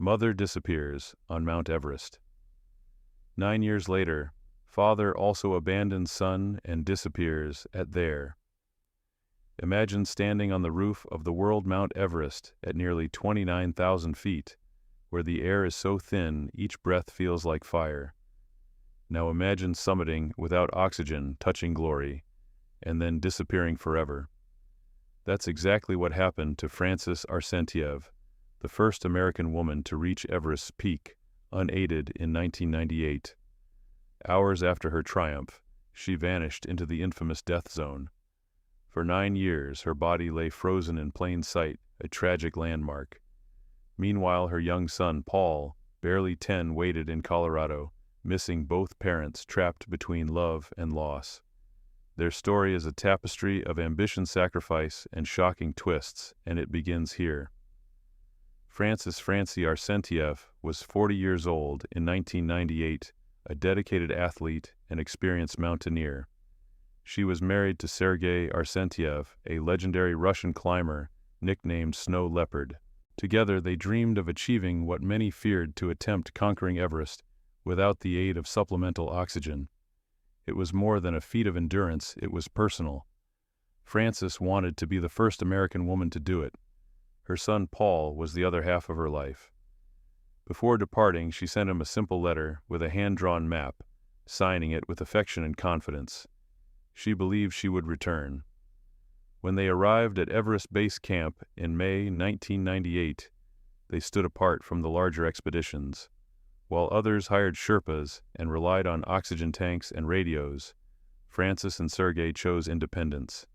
Mother disappears on Mount Everest. 9 years later, father also abandons son and disappears at there. Imagine standing on the roof of the world Mount Everest at nearly 29,000 feet, where the air is so thin each breath feels like fire. Now imagine summiting without oxygen touching glory, and then disappearing forever. That's exactly what happened to Frances Arsenyev, the first American woman to reach Everest's peak, unaided in 1998. Hours after her triumph, she vanished into the infamous death zone. For 9 years, her body lay frozen in plain sight, a tragic landmark. Meanwhile, her young son, Paul, barely 10, waited in Colorado, missing both parents, trapped between love and loss. Their story is a tapestry of ambition, sacrifice, and shocking twists, and it begins here. Frances Arsenyev was 40 years old in 1998, a dedicated athlete and experienced mountaineer. She was married to Sergei Arsenyev, a legendary Russian climber nicknamed Snow Leopard. Together they dreamed of achieving what many feared to attempt, conquering Everest without the aid of supplemental oxygen. It was more than a feat of endurance, it was personal. Frances wanted to be the first American woman to do it. Her son Paul was the other half of her life. Before departing, she sent him a simple letter with a hand-drawn map, signing it with affection and confidence. She believed she would return. When they arrived at Everest Base Camp in May 1998, they stood apart from the larger expeditions. While others hired Sherpas and relied on oxygen tanks and radios, Frances and Sergei chose independence.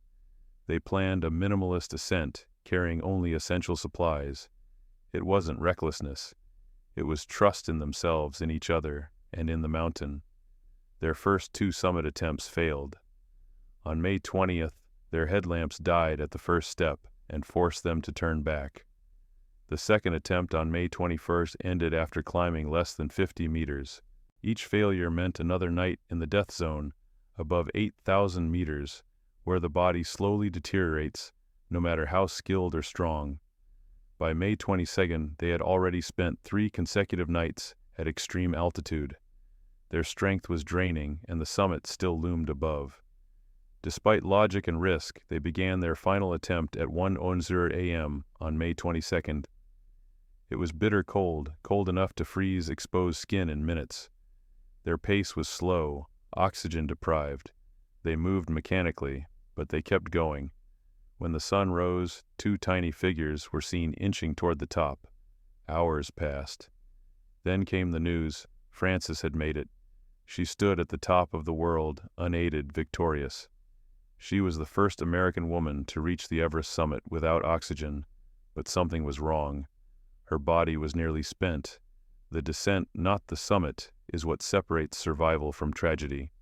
They planned a minimalist ascent, carrying only essential supplies. It wasn't recklessness. It was trust in themselves, in each other, and in the mountain. Their first 2 summit attempts failed. On May 20th, their headlamps died at the first step and forced them to turn back. The second attempt on May 21st ended after climbing less than 50 meters. Each failure meant another night in the death zone, above 8,000 meters, where the body slowly deteriorates, no matter how skilled or strong. By May 22nd, they had already spent 3 consecutive nights at extreme altitude. Their strength was draining, and the summit still loomed above. Despite logic and risk, they began their final attempt at 1:00 a.m. on May 22nd. It was bitter cold, cold enough to freeze exposed skin in minutes. Their pace was slow, oxygen deprived. They moved mechanically, but they kept going. When the sun rose, 2 tiny figures were seen inching toward the top. Hours passed. Then came the news. Frances had made it. She stood at the top of the world, unaided, victorious. She was the first American woman to reach the Everest summit without oxygen, but something was wrong. Her body was nearly spent. The descent, not the summit, is what separates survival from tragedy.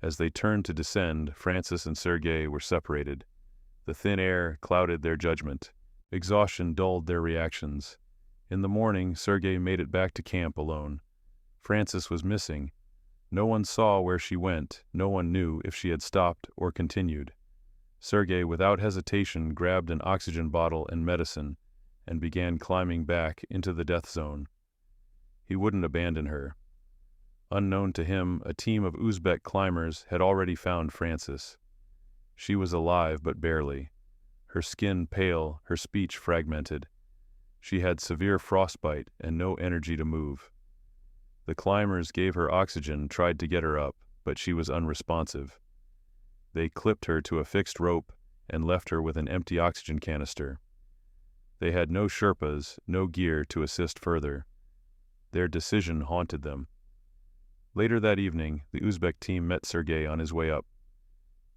As they turned to descend, Frances and Sergei were separated. The thin air clouded their judgment. Exhaustion dulled their reactions. In the morning, Sergei made it back to camp alone. Frances was missing. No one saw where she went. No one knew if she had stopped or continued. Sergei, without hesitation, grabbed an oxygen bottle and medicine and began climbing back into the death zone. He wouldn't abandon her. Unknown to him, a team of Uzbek climbers had already found Frances. She was alive, but barely. Her skin pale, her speech fragmented. She had severe frostbite and no energy to move. The climbers gave her oxygen, tried to get her up, but she was unresponsive. They clipped her to a fixed rope and left her with an empty oxygen canister. They had no Sherpas, no gear to assist further. Their decision haunted them. Later that evening, the Uzbek team met Sergei on his way up.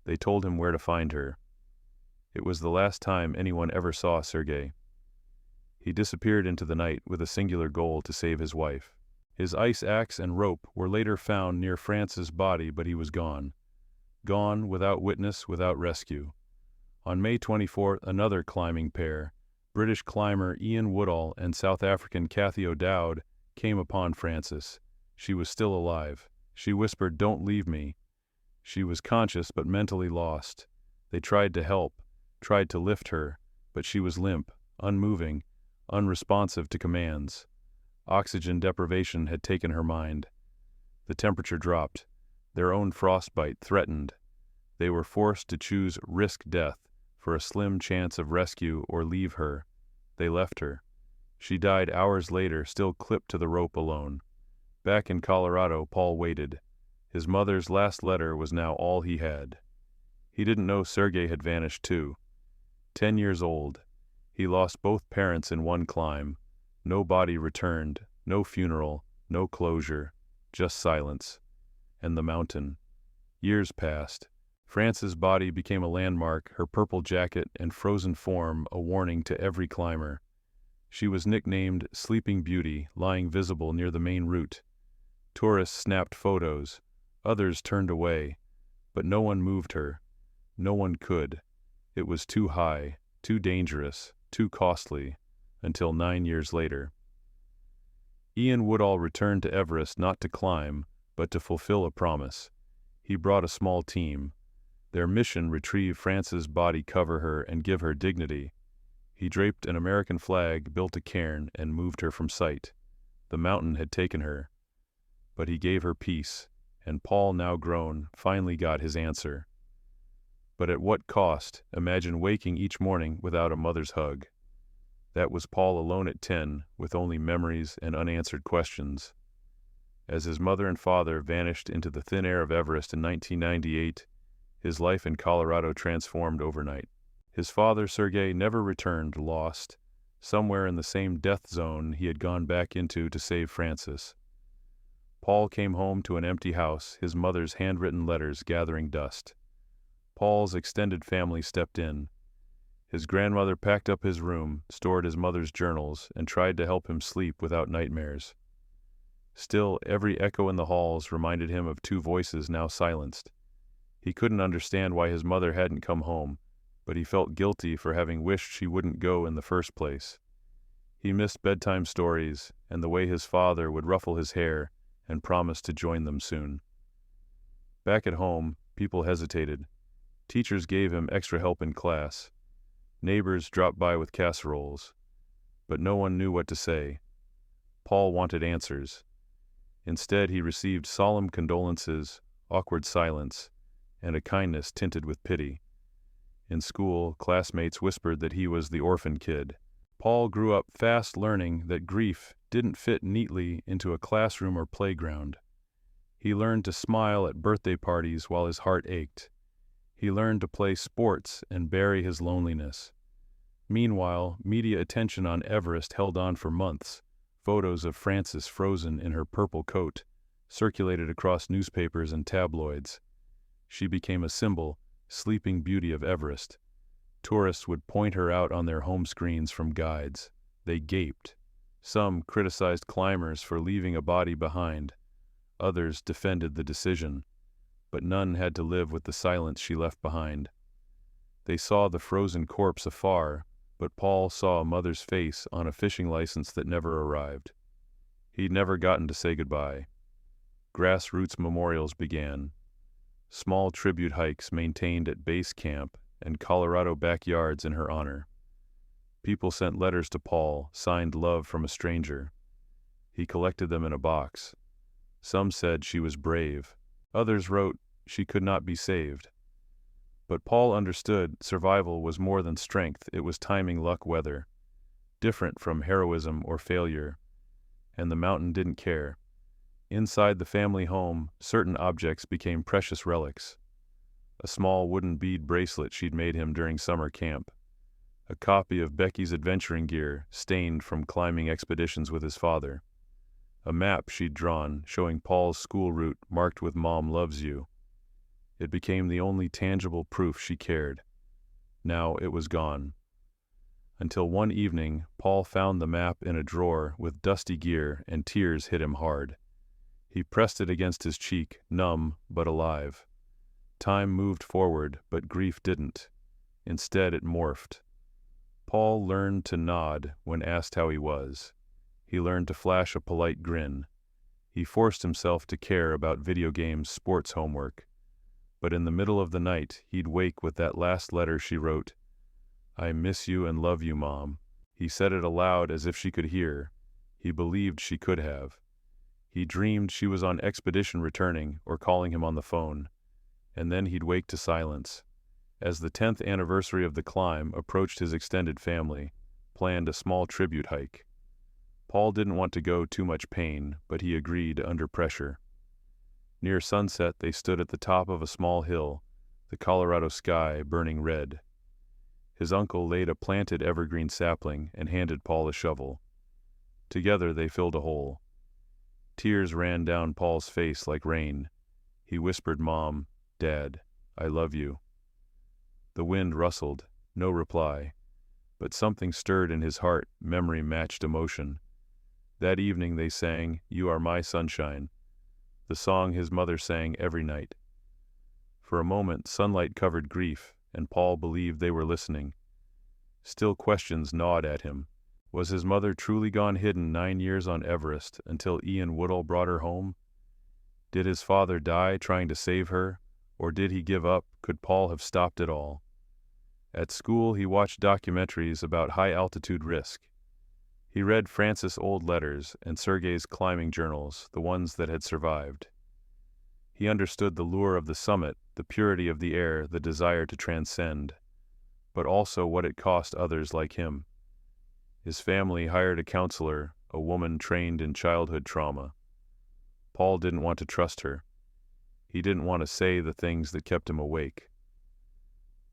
They told him where to find her. It was the last time anyone ever saw Sergei. He disappeared into the night with a singular goal: to save his wife. His ice axe and rope were later found near France's body, but he was gone. Gone, without witness, without rescue. On May 24th, another climbing pair, British climber Ian Woodall and South African Cathy O'Dowd, came upon Frances. She was still alive. She whispered, "Don't leave me." She was conscious but mentally lost. They tried to help, tried to lift her, but she was limp, unmoving, unresponsive to commands. Oxygen deprivation had taken her mind. The temperature dropped. Their own frostbite threatened. They were forced to choose risk death for a slim chance of rescue or leave her. They left her. She died hours later, still clipped to the rope alone. Back in Colorado, Paul waited. His mother's last letter was now all he had. He didn't know Sergei had vanished too. 10 years old. He lost both parents in one climb. No body returned, no funeral, no closure, just silence. And the mountain. Years passed. Frances' body became a landmark, her purple jacket and frozen form a warning to every climber. She was nicknamed Sleeping Beauty, lying visible near the main route. Tourists snapped photos. Others turned away. But no one moved her. No one could. It was too high, too dangerous, too costly, until 9 years later. Ian Woodall returned to Everest not to climb, but to fulfill a promise. He brought a small team. Their mission: retrieve Frances' body, cover her, and give her dignity. He draped an American flag, built a cairn, and moved her from sight. The mountain had taken her. But he gave her peace, and Paul, now grown, finally got his answer. But at what cost? Imagine waking each morning without a mother's hug. That was Paul alone at 10, with only memories and unanswered questions. As his mother and father vanished into the thin air of Everest in 1998, his life in Colorado transformed overnight. His father, Sergei, never returned, lost, somewhere in the same death zone he had gone back into to save Frances. Paul came home to an empty house, his mother's handwritten letters gathering dust. Paul's extended family stepped in. His grandmother packed up his room, stored his mother's journals, and tried to help him sleep without nightmares. Still, every echo in the halls reminded him of two voices now silenced. He couldn't understand why his mother hadn't come home, but he felt guilty for having wished she wouldn't go in the first place. He missed bedtime stories and the way his father would ruffle his hair and promise to join them soon. Back at home, people hesitated. Teachers gave him extra help in class. Neighbors dropped by with casseroles. But no one knew what to say. Paul wanted answers. Instead, he received solemn condolences, awkward silence, and a kindness tinted with pity. In school, classmates whispered that he was the orphan kid. Paul grew up fast, learning that grief didn't fit neatly into a classroom or playground. He learned to smile at birthday parties while his heart ached. He learned to play sports and bury his loneliness. Meanwhile, media attention on Everest held on for months. Photos of Frances frozen in her purple coat circulated across newspapers and tabloids. She became a symbol, Sleeping Beauty of Everest. Tourists would point her out on their home screens from guides. They gaped. Some criticized climbers for leaving a body behind. Others defended the decision. But none had to live with the silence she left behind. They saw the frozen corpse afar, but Paul saw a mother's face on a fishing license that never arrived. He'd never gotten to say goodbye. Grassroots memorials began. Small tribute hikes maintained at base camp and Colorado backyards in her honor. People sent letters to Paul, signed love from a stranger. He collected them in a box. Some said she was brave. Others wrote she could not be saved. But Paul understood survival was more than strength. It was timing, luck, weather. Different from heroism or failure. And the mountain didn't care. Inside the family home, certain objects became precious relics. A small wooden bead bracelet she'd made him during summer camp. A copy of Becky's adventuring gear, stained from climbing expeditions with his father. A map she'd drawn, showing Paul's school route marked with "Mom loves you." It became the only tangible proof she cared. Now it was gone. Until one evening, Paul found the map in a drawer with dusty gear, and tears hit him hard. He pressed it against his cheek, numb but alive. Time moved forward, but grief didn't. Instead, it morphed. Paul learned to nod when asked how he was. He learned to flash a polite grin. He forced himself to care about video games, sports, homework. But in the middle of the night, he'd wake with that last letter she wrote, "I miss you and love you, Mom." He said it aloud as if she could hear. He believed she could have. He dreamed she was on expedition returning or calling him on the phone, and then he'd wake to silence. As the 10th anniversary of the climb approached, his extended family planned a small tribute hike. Paul didn't want to go too much pain, but he agreed under pressure. Near sunset, they stood at the top of a small hill, the Colorado sky burning red. His uncle laid a planted evergreen sapling and handed Paul a shovel. Together they filled a hole. Tears ran down Paul's face like rain. He whispered, "Mom, Dad, I love you." The wind rustled, no reply, but something stirred in his heart. Memory matched emotion. That evening they sang, "You Are My Sunshine," the song his mother sang every night. For a moment, sunlight covered grief, and Paul believed they were listening. Still, questions gnawed at him. Was his mother truly gone hidden 9 years on Everest until Ian Woodall brought her home? Did his father die trying to save her, or did he give up? Could Paul have stopped it all? At school, he watched documentaries about high-altitude risk. He read Francis' old letters and Sergei's climbing journals, the ones that had survived. He understood the lure of the summit, the purity of the air, the desire to transcend, but also what it cost others like him. His family hired a counselor, a woman trained in childhood trauma. Paul didn't want to trust her. He didn't want to say the things that kept him awake.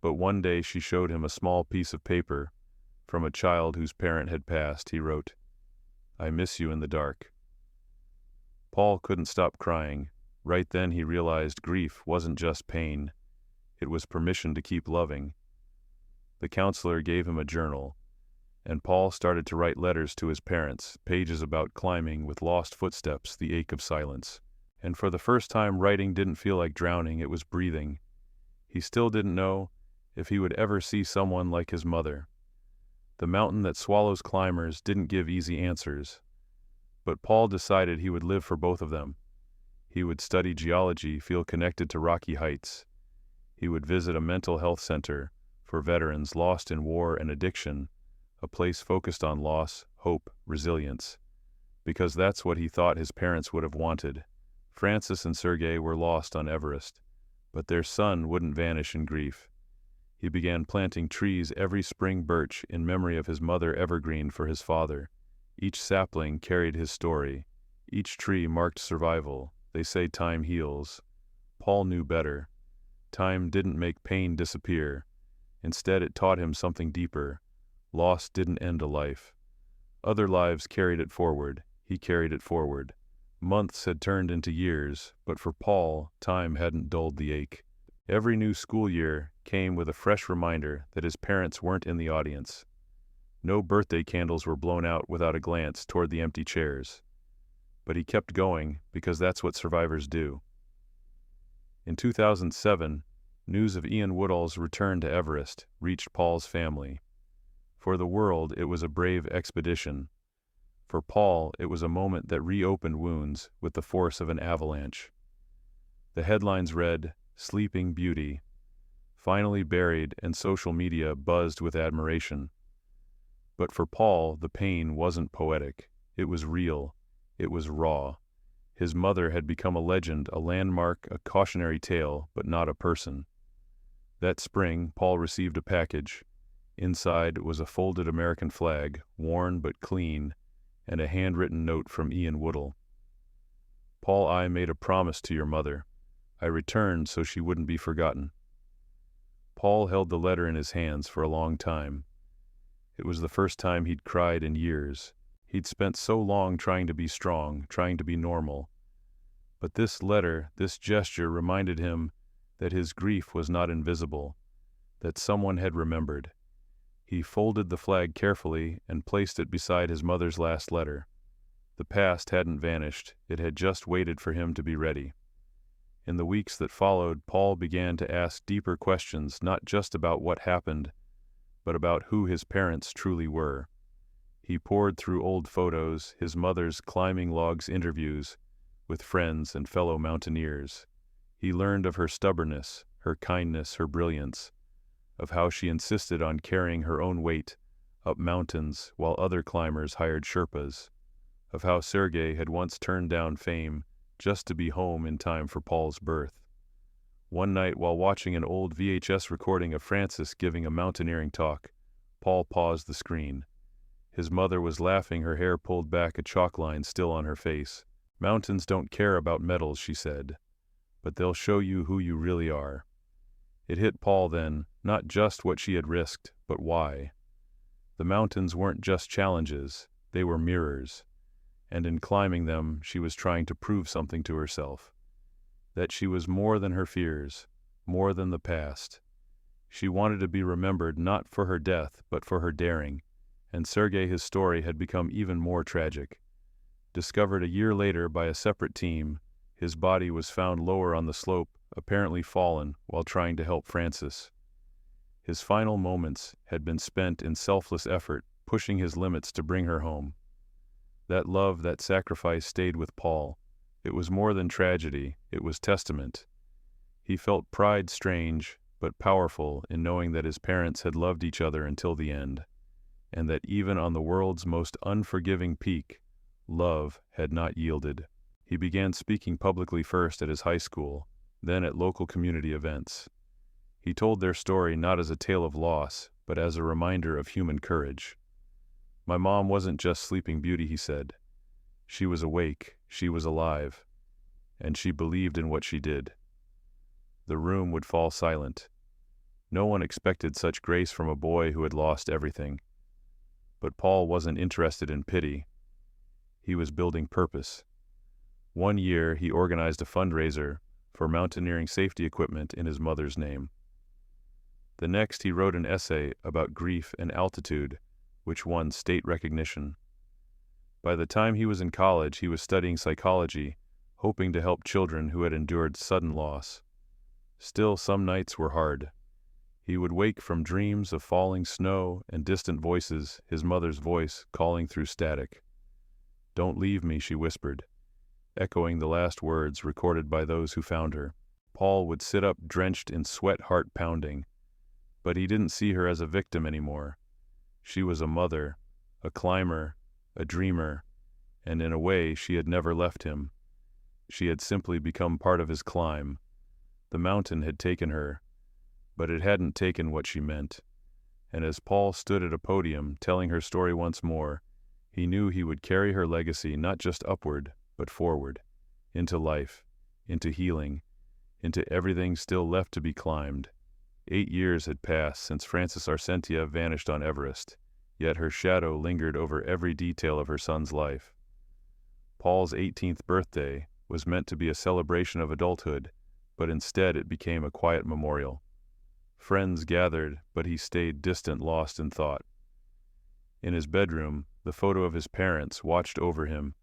But one day she showed him a small piece of paper from a child whose parent had passed. He wrote, "I miss you in the dark." Paul couldn't stop crying. Right then he realized grief wasn't just pain. It was permission to keep loving. The counselor gave him a journal, and Paul started to write letters to his parents, pages about climbing with lost footsteps, the ache of silence. And for the first time, writing didn't feel like drowning, it was breathing. He still didn't know if he would ever see someone like his mother. The mountain that swallows climbers didn't give easy answers, but Paul decided he would live for both of them. He would study geology, feel connected to rocky heights. He would visit a mental health center for veterans lost in war and addiction, a place focused on loss, hope, resilience, because that's what he thought his parents would have wanted. Francis and Sergei were lost on Everest, but their son wouldn't vanish in grief. He began planting trees every spring, birch in memory of his mother, evergreen for his father. Each sapling carried his story. Each tree marked survival. They say time heals. Paul knew better. Time didn't make pain disappear. Instead, it taught him something deeper. Loss didn't end a life. Other lives carried it forward. He carried it forward. Months had turned into years, but for Paul, time hadn't dulled the ache. Every new school year came with a fresh reminder that his parents weren't in the audience. No birthday candles were blown out without a glance toward the empty chairs. But he kept going because that's what survivors do. In 2007, news of Ian Woodall's return to Everest reached Paul's family. For the world, it was a brave expedition. For Paul, it was a moment that reopened wounds with the force of an avalanche. The headlines read, "Sleeping Beauty," finally buried, and social media buzzed with admiration. But for Paul, the pain wasn't poetic. It was real. It was raw. His mother had become a legend, a landmark, a cautionary tale, but not a person. That spring, Paul received a package. Inside was a folded American flag, worn but clean, and a handwritten note from Ian Woodall. "Paul, I made a promise to your mother. I returned so she wouldn't be forgotten." Paul held the letter in his hands for a long time. It was the first time he'd cried in years. He'd spent so long trying to be strong, trying to be normal. But this letter, this gesture reminded him that his grief was not invisible, that someone had remembered. He folded the flag carefully and placed it beside his mother's last letter. The past hadn't vanished, it had just waited for him to be ready. In the weeks that followed, Paul began to ask deeper questions, not just about what happened, but about who his parents truly were. He pored through old photos, his mother's climbing logs, interviews with friends and fellow mountaineers. He learned of her stubbornness, her kindness, her brilliance, of how she insisted on carrying her own weight, up mountains while other climbers hired Sherpas, of how Sergei had once turned down fame just to be home in time for Paul's birth. One night, while watching an old VHS recording of Francis giving a mountaineering talk, Paul paused the screen. His mother was laughing, her hair pulled back, a chalk line still on her face. "Mountains don't care about medals," she said, "but they'll show you who you really are." It hit Paul then, not just what she had risked, but why. The mountains weren't just challenges, they were mirrors. And in climbing them, she was trying to prove something to herself. That she was more than her fears, more than the past. She wanted to be remembered not for her death, but for her daring. And Sergei, his story had become even more tragic. Discovered a year later by a separate team, his body was found lower on the slope, apparently fallen while trying to help Francis. His final moments had been spent in selfless effort, pushing his limits to bring her home. That love, that sacrifice stayed with Paul. It was more than tragedy, it was testament. He felt pride, strange but powerful, in knowing that his parents had loved each other until the end, and that even on the world's most unforgiving peak, love had not yielded. He began speaking publicly, first at his high school, then at local community events. He told their story not as a tale of loss, but as a reminder of human courage. "My mom wasn't just Sleeping Beauty," he said. "She was awake, she was alive, and she believed in what she did." The room would fall silent. No one expected such grace from a boy who had lost everything. But Paul wasn't interested in pity. He was building purpose. One year, he organized a fundraiser for mountaineering safety equipment in his mother's name. The next, he wrote an essay about grief and altitude, which won state recognition. By the time he was in college, he was studying psychology, hoping to help children who had endured sudden loss. Still, some nights were hard. He would wake from dreams of falling snow and distant voices, his mother's voice calling through static. "Don't leave me," she whispered, echoing the last words recorded by those who found her. Paul would sit up drenched in sweat, heart pounding. But he didn't see her as a victim anymore. She was a mother, a climber, a dreamer, and in a way she had never left him. She had simply become part of his climb. The mountain had taken her, but it hadn't taken what she meant. And as Paul stood at a podium telling her story once more, he knew he would carry her legacy not just upward, but forward, into life, into healing, into everything still left to be climbed. 8 years had passed since Frances Arsentia vanished on Everest, yet her shadow lingered over every detail of her son's life. Paul's 18th birthday was meant to be a celebration of adulthood, but instead it became a quiet memorial. Friends gathered, but he stayed distant, lost in thought. In his bedroom, the photo of his parents watched over him,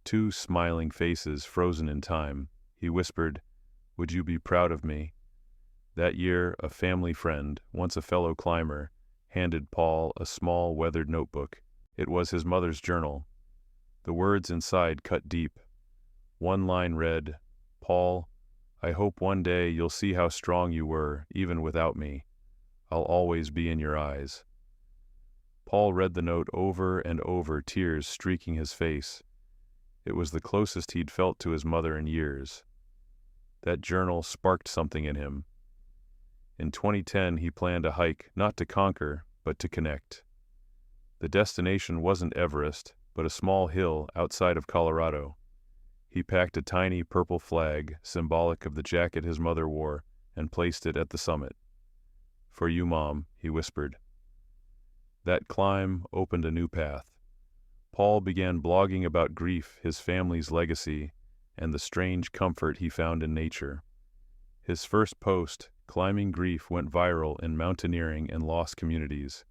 2 smiling faces frozen in time. He whispered, "Would you be proud of me?" That year, a family friend, once a fellow climber, handed Paul a small, weathered notebook. It was his mother's journal. The words inside cut deep. One line read, "Paul, I hope one day you'll see how strong you were, even without me. I'll always be in your eyes." Paul read the note over and over, tears streaking his face. It was the closest he'd felt to his mother in years. That journal sparked something in him. In 2010, he planned a hike, not to conquer, but to connect. The destination wasn't Everest, but a small hill outside of Colorado. He packed a tiny purple flag, symbolic of the jacket his mother wore, and placed it at the summit. "For you, Mom," he whispered. That climb opened a new path. Paul began blogging about grief, his family's legacy, and the strange comfort he found in nature. His first post, Climbing Grief, went viral in mountaineering and lost communities.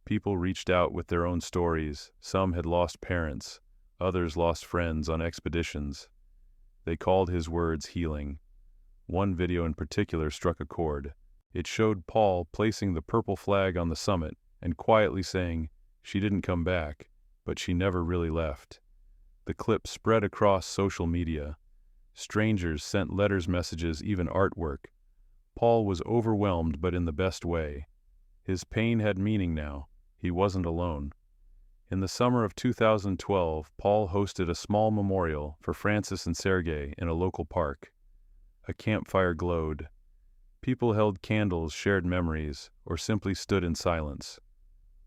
People reached out with their own stories. Some had lost parents, others lost friends on expeditions. They called his words healing. One video in particular struck a chord. It showed Paul placing the purple flag on the summit and quietly saying, "She didn't come back, but she never really left." The clip spread across social media. Strangers sent letters, messages, even artwork. Paul was overwhelmed, but in the best way. His pain had meaning now. He wasn't alone. In the summer of 2012, Paul hosted a small memorial for Francis and Sergei in a local park. A campfire glowed. People held candles, shared memories, or simply stood in silence.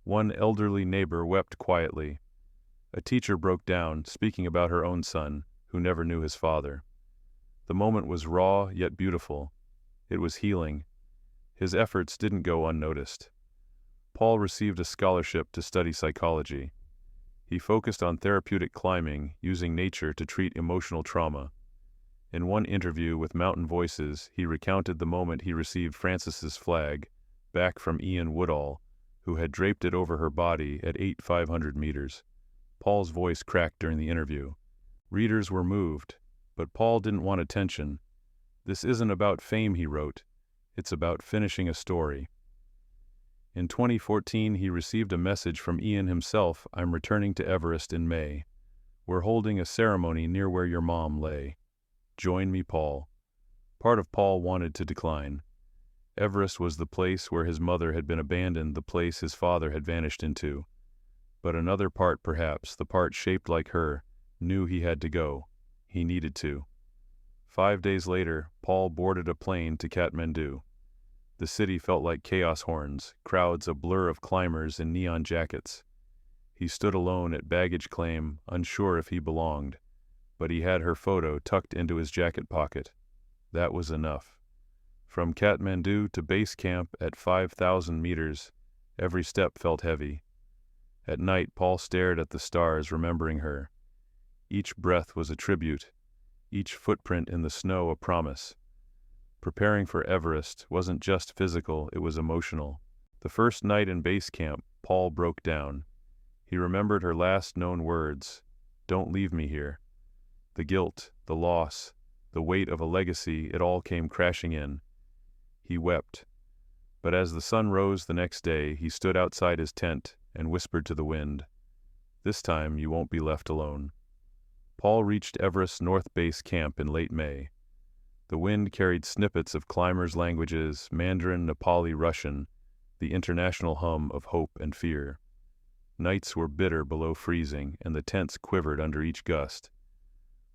One elderly neighbor wept quietly. A teacher broke down, speaking about her own son, who never knew his father. The moment was raw yet beautiful. It was healing. His efforts didn't go unnoticed. Paul received a scholarship to study psychology. He focused on therapeutic climbing, using nature to treat emotional trauma. In one interview with Mountain Voices, he recounted the moment he received Francis's flag, back from Ian Woodall, who had draped it over her body at 8,500 meters. Paul's voice cracked during the interview. Readers were moved, but Paul didn't want attention. "This isn't about fame," he wrote. "It's about finishing a story." In 2014, he received a message from Ian himself: "I'm returning to Everest in May. We're holding a ceremony near where your mom lay. Join me, Paul." Part of Paul wanted to decline. Everest was the place where his mother had been abandoned, the place his father had vanished into. But another part, perhaps, the part shaped like her, knew he had to go. He needed to. 5 days later, Paul boarded a plane to Kathmandu. The city felt like chaos horns, crowds a blur of climbers in neon jackets. He stood alone at baggage claim, unsure if he belonged, but he had her photo tucked into his jacket pocket. That was enough. From Kathmandu to base camp at 5,000 meters, every step felt heavy. At night, Paul stared at the stars, remembering her. Each breath was a tribute, each footprint in the snow a promise. Preparing for Everest wasn't just physical, it was emotional. The first night in base camp, Paul broke down. He remembered her last known words: "Don't leave me here." The guilt, the loss, the weight of a legacy, it all came crashing in. He wept. But as the sun rose the next day, he stood outside his tent and whispered to the wind, "This time you won't be left alone." Paul reached Everest's North Base camp in late May. The wind carried snippets of climbers' languages, Mandarin, Nepali, Russian, the international hum of hope and fear. Nights were bitter below freezing, and the tents quivered under each gust.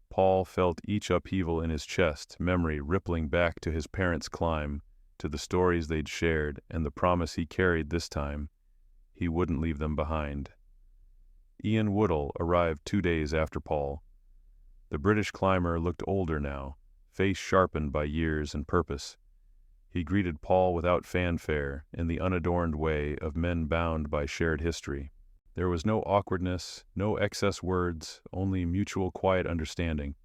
Paul felt each upheaval in his chest, memory rippling back to his parents' climb, to the stories they'd shared, and the promise he carried this time: he wouldn't leave them behind. Ian Woodall arrived 2 days after Paul. The British climber looked older now, face sharpened by years and purpose. He greeted Paul without fanfare, in the unadorned way of men bound by shared history. There was no awkwardness, no excess words, only mutual quiet understanding.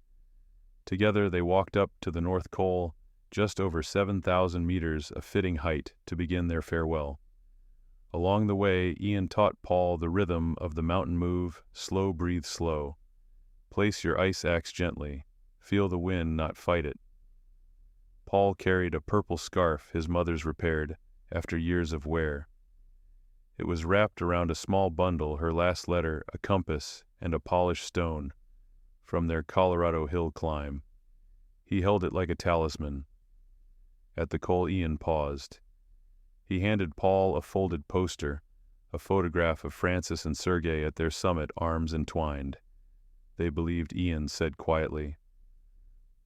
Together they walked up to the North Col, just over 7,000 meters, a fitting height to begin their farewell. Along the way, Ian taught Paul the rhythm of the mountain move: slow, breathe slow. Place your ice axe gently. Feel the wind, not fight it. Paul carried a purple scarf his mother's repaired after years of wear. It was wrapped around a small bundle, her last letter, a compass, and a polished stone, from their Colorado hill climb. He held it like a talisman. At the Col, Ian paused. He handed Paul a folded poster, a photograph of Francis and Sergei at their summit, arms entwined. They believed, Ian said quietly.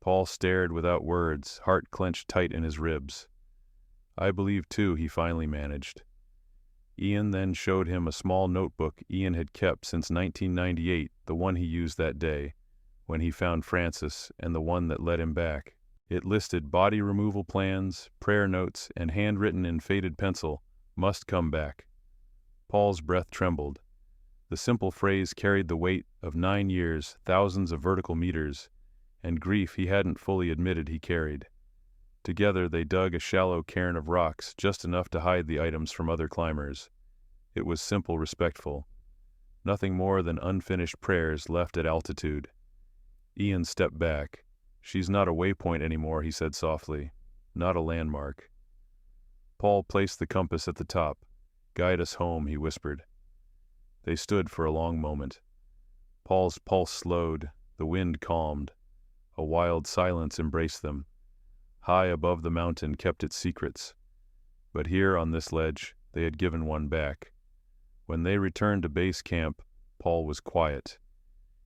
Paul stared without words, heart clenched tight in his ribs. "I believe too," he finally managed. Ian then showed him a small notebook Ian had kept since 1998, the one he used that day, when he found Francis, and the one that led him back. It listed body removal plans, prayer notes, and handwritten in faded pencil, "Must come back." Paul's breath trembled. The simple phrase carried the weight of 9 years, thousands of vertical meters, and grief he hadn't fully admitted he carried. Together they dug a shallow cairn of rocks, just enough to hide the items from other climbers. It was simple, respectful. Nothing more than unfinished prayers left at altitude. Ian stepped back. "She's not a waypoint anymore," he said softly. "Not a landmark." Paul placed the compass at the top. "Guide us home," he whispered. They stood for a long moment. Paul's pulse slowed, the wind calmed. A wild silence embraced them. High above the mountain kept its secrets. But here on this ledge, they had given one back. When they returned to base camp, Paul was quiet.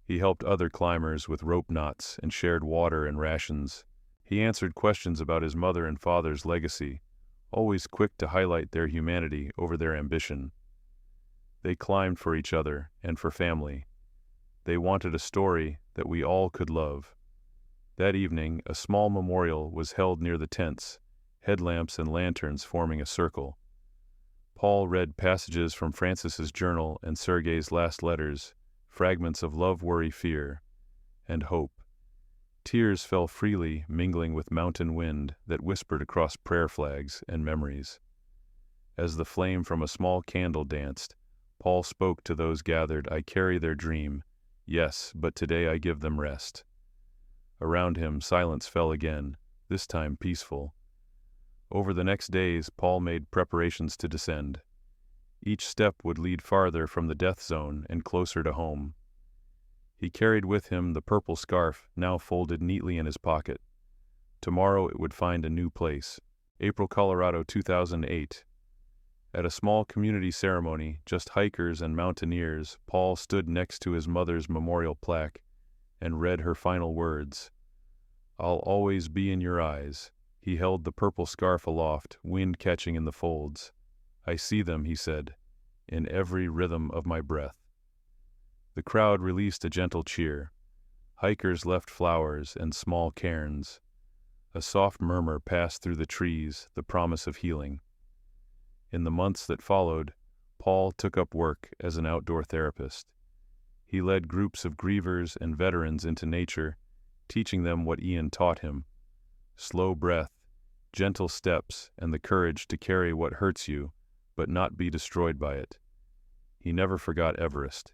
He helped other climbers with rope knots and shared water and rations. He answered questions about his mother and father's legacy, always quick to highlight their humanity over their ambition. They climbed for each other and for family. They wanted a story that we all could love. That evening, a small memorial was held near the tents, headlamps and lanterns forming a circle. Paul read passages from Francis's journal and Sergei's last letters, fragments of love, worry, fear, and hope. Tears fell freely, mingling with mountain wind that whispered across prayer flags and memories. As the flame from a small candle danced, Paul spoke to those gathered, "I carry their dream. Yes, but today I give them rest." Around him, silence fell again, this time peaceful. Over the next days, Paul made preparations to descend. Each step would lead farther from the death zone and closer to home. He carried with him the purple scarf, now folded neatly in his pocket. Tomorrow it would find a new place. April, Colorado, 2008. At a small community ceremony, just hikers and mountaineers, Paul stood next to his mother's memorial plaque and read her final words. "I'll always be in your eyes." He held the purple scarf aloft, wind catching in the folds. "I see them," he said, "in every rhythm of my breath." The crowd released a gentle cheer. Hikers left flowers and small cairns. A soft murmur passed through the trees, the promise of healing. In the months that followed, Paul took up work as an outdoor therapist. He led groups of grievers and veterans into nature, teaching them what Ian taught him: slow breath, gentle steps, and the courage to carry what hurts you, but not be destroyed by it. He never forgot Everest.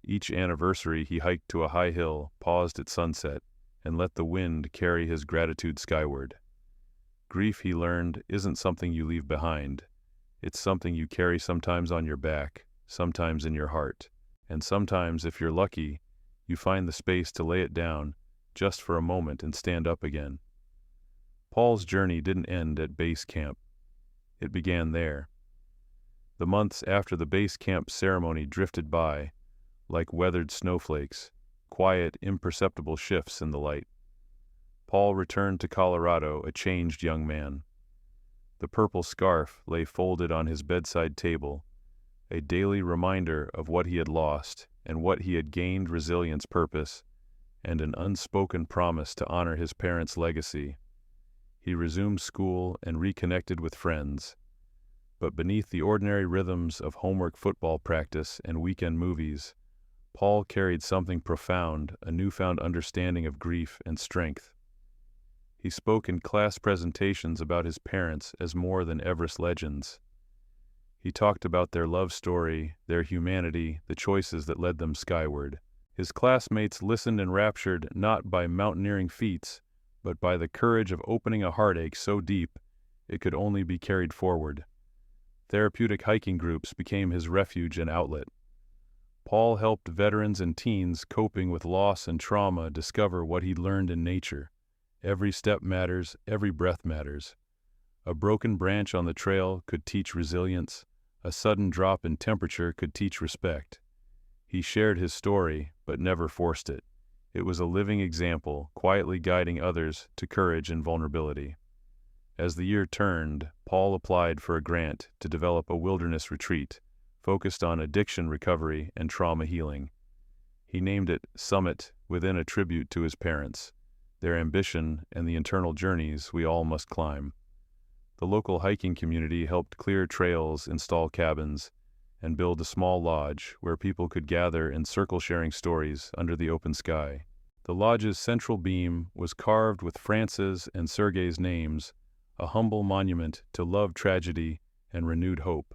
Each anniversary he hiked to a high hill, paused at sunset, and let the wind carry his gratitude skyward. Grief, he learned, isn't something you leave behind. It's something you carry sometimes on your back, sometimes in your heart, and sometimes, if you're lucky, you find the space to lay it down, just for a moment, and stand up again. Paul's journey didn't end at base camp. It began there. The months after the base camp ceremony drifted by, like weathered snowflakes, quiet, imperceptible shifts in the light. Paul returned to Colorado a changed young man. The purple scarf lay folded on his bedside table, a daily reminder of what he had lost and what he had gained: resilience, purpose, and an unspoken promise to honor his parents' legacy. He resumed school and reconnected with friends. But beneath the ordinary rhythms of homework, football practice, and weekend movies, Paul carried something profound, a newfound understanding of grief and strength. He spoke in class presentations about his parents as more than Everest legends. He talked about their love story, their humanity, the choices that led them skyward. His classmates listened enraptured not by mountaineering feats, but by the courage of opening a heartache so deep it could only be carried forward. Therapeutic hiking groups became his refuge and outlet. Paul helped veterans and teens coping with loss and trauma discover what he'd learned in nature. Every step matters, every breath matters. A broken branch on the trail could teach resilience. A sudden drop in temperature could teach respect. He shared his story, but never forced it. It was a living example, quietly guiding others to courage and vulnerability. As the year turned, Paul applied for a grant to develop a wilderness retreat, focused on addiction recovery and trauma healing. He named it Summit, within a tribute to his parents, their ambition, and the internal journeys we all must climb. The local hiking community helped clear trails, install cabins, and build a small lodge where people could gather and circle sharing stories under the open sky. The lodge's central beam was carved with Francis and Sergei's names, a humble monument to love, tragedy, and renewed hope.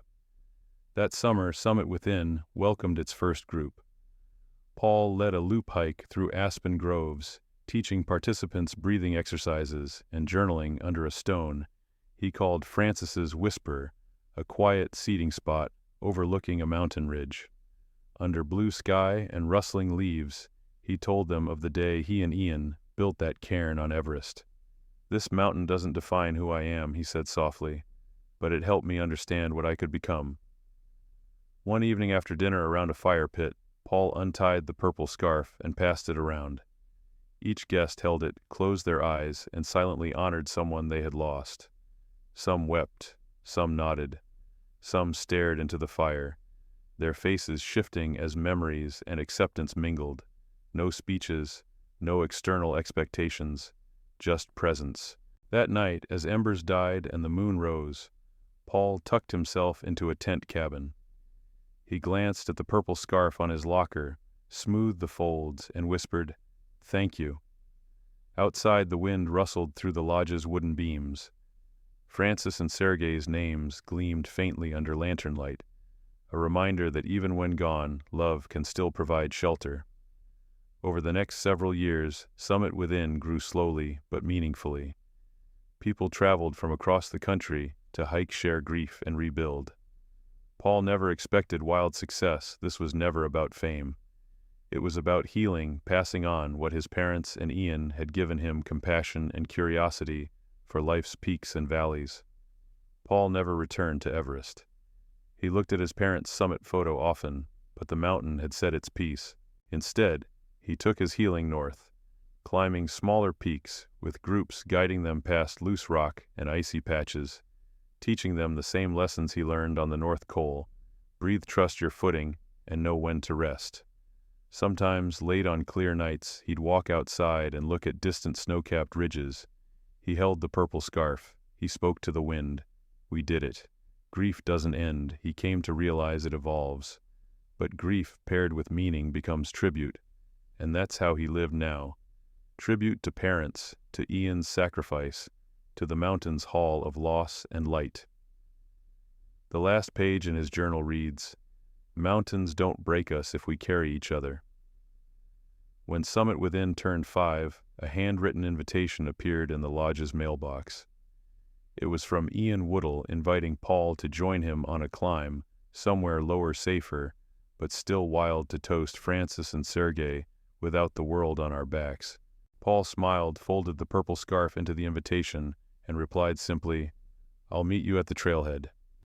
That summer, Summit Within welcomed its first group. Paul led a loop hike through aspen groves, teaching participants breathing exercises and journaling under a stone he called Francis's Whisper, a quiet seating spot overlooking a mountain ridge. Under blue sky and rustling leaves, he told them of the day he and Ian built that cairn on Everest. "This mountain doesn't define who I am," he said softly, "but it helped me understand what I could become." One evening after dinner around a fire pit, Paul untied the purple scarf and passed it around. Each guest held it, closed their eyes, and silently honored someone they had lost. Some wept, some nodded, some stared into the fire, their faces shifting as memories and acceptance mingled. No speeches, no external expectations, just presence. That night, as embers died and the moon rose, Paul tucked himself into a tent cabin. He glanced at the purple scarf on his locker, smoothed the folds, and whispered, "Thank you." Outside, the wind rustled through the lodge's wooden beams. Francis and Sergei's names gleamed faintly under lantern light, a reminder that even when gone, love can still provide shelter. Over the next several years, Summit Within grew slowly but meaningfully. People traveled from across the country to hike, share grief, and rebuild. Paul never expected wild success. This was never about fame. It was about healing, passing on what his parents and Ian had given him: compassion and curiosity for life's peaks and valleys. Paul never returned to Everest. He looked at his parents' summit photo often, but the mountain had said its piece. Instead, he took his healing north, climbing smaller peaks, with groups guiding them past loose rock and icy patches, teaching them the same lessons he learned on the North Col: breathe, trust your footing, and know when to rest. Sometimes, late on clear nights, he'd walk outside and look at distant snow-capped ridges. He held the purple scarf. He spoke to the wind. We did it. Grief doesn't end. He came to realize it evolves. But grief paired with meaning becomes tribute. And that's how he lived now. Tribute to parents, to Ian's sacrifice, to the mountain's hall of loss and light. The last page in his journal reads, "Mountains don't break us if we carry each other." When Summit Within turned 5, a handwritten invitation appeared in the lodge's mailbox. It was from Ian Woodall, inviting Paul to join him on a climb, somewhere lower, safer, but still wild, to toast Francis and Sergei without the world on our backs. Paul smiled, folded the purple scarf into the invitation, and replied simply, "I'll meet you at the trailhead."